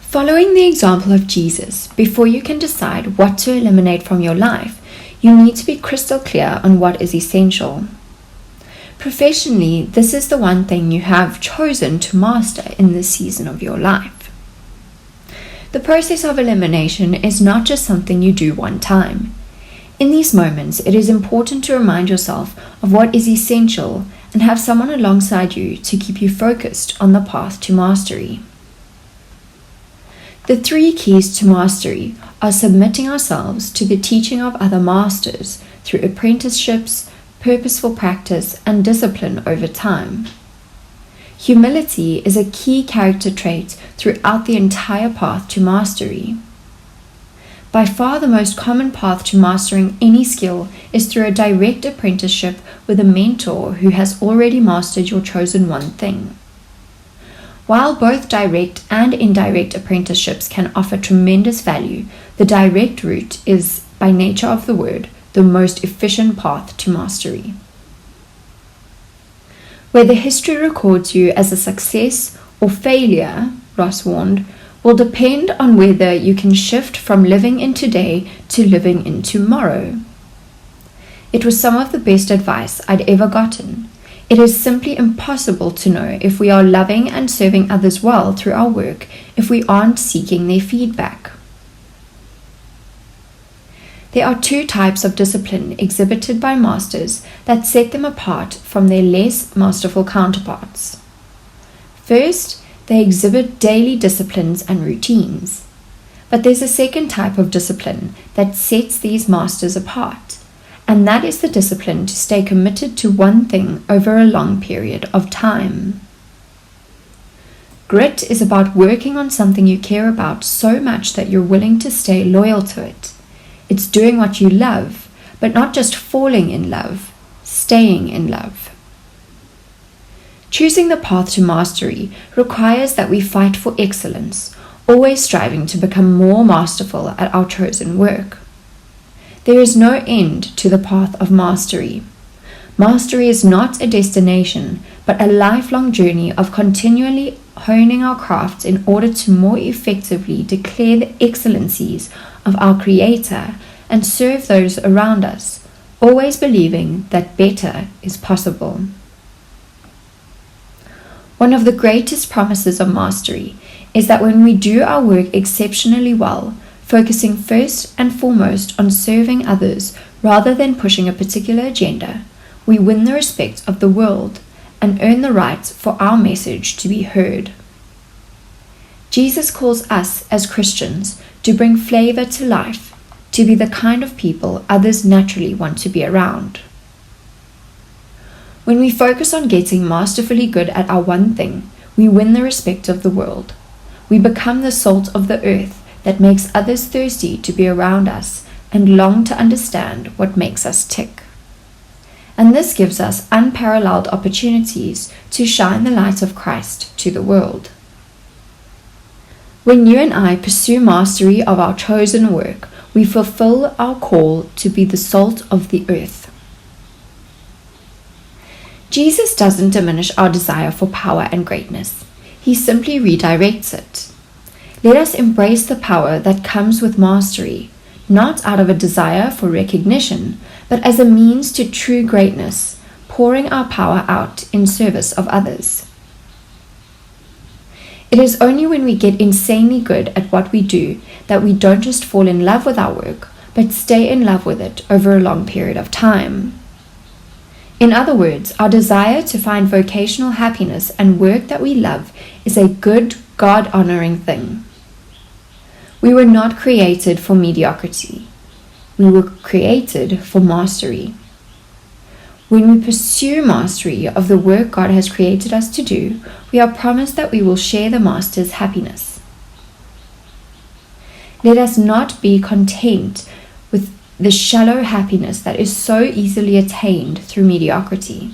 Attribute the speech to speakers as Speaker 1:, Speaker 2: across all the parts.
Speaker 1: Following the example of Jesus, before you can decide what to eliminate from your life, you need to be crystal clear on what is essential. Professionally, this is the one thing you have chosen to master in this season of your life. The process of elimination is not just something you do one time. In these moments, it is important to remind yourself of what is essential and have someone alongside you to keep you focused on the path to mastery. The 3 keys to mastery are submitting ourselves to the teaching of other masters through apprenticeships, purposeful practice, and discipline over time. Humility is a key character trait throughout the entire path to mastery. By far the most common path to mastering any skill is through a direct apprenticeship with a mentor who has already mastered your chosen one thing. While both direct and indirect apprenticeships can offer tremendous value, the direct route is, by nature of the word, the most efficient path to mastery. Whether history records you as a success or failure, Ross warned, will depend on whether you can shift from living in today to living in tomorrow. It was some of the best advice I'd ever gotten. It is simply impossible to know if we are loving and serving others well through our work if we aren't seeking their feedback. There are 2 types of discipline exhibited by masters that set them apart from their less masterful counterparts. First, they exhibit daily disciplines and routines. But there's a second type of discipline that sets these masters apart, and that is the discipline to stay committed to one thing over a long period of time. Grit is about working on something you care about so much that you're willing to stay loyal to it. It's doing what you love, but not just falling in love, staying in love. Choosing the path to mastery requires that we fight for excellence, always striving to become more masterful at our chosen work. There is no end to the path of mastery. Mastery is not a destination, but a lifelong journey of continually honing our crafts in order to more effectively declare the excellencies of our Creator and serve those around us, always believing that better is possible. One of the greatest promises of mastery is that when we do our work exceptionally well, focusing first and foremost on serving others rather than pushing a particular agenda, we win the respect of the world and earn the right for our message to be heard. Jesus calls us as Christians to bring flavor to life, to be the kind of people others naturally want to be around. When we focus on getting masterfully good at our one thing, we win the respect of the world. We become the salt of the earth that makes others thirsty to be around us and long to understand what makes us tick. And this gives us unparalleled opportunities to shine the light of Christ to the world. When you and I pursue mastery of our chosen work, we fulfill our call to be the salt of the earth. Jesus doesn't diminish our desire for power and greatness. He simply redirects it. Let us embrace the power that comes with mastery, not out of a desire for recognition, but as a means to true greatness, pouring our power out in service of others. It is only when we get insanely good at what we do that we don't just fall in love with our work, but stay in love with it over a long period of time. In other words, our desire to find vocational happiness and work that we love is a good, God-honoring thing. We were not created for mediocrity. We were created for mastery. When we pursue mastery of the work God has created us to do, we are promised that we will share the Master's happiness. Let us not be content with the shallow happiness that is so easily attained through mediocrity.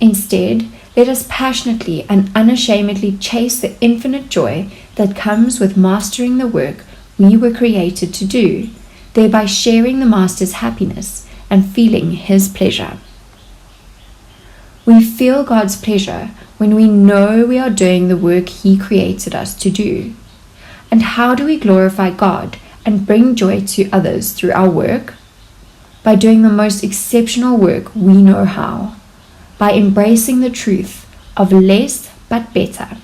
Speaker 1: Instead, let us passionately and unashamedly chase the infinite joy that comes with mastering the work we were created to do, thereby sharing the Master's happiness and feeling His pleasure. We feel God's pleasure when we know we are doing the work He created us to do. And how do we glorify God and bring joy to others through our work? By doing the most exceptional work we know how, by embracing the truth of less but better.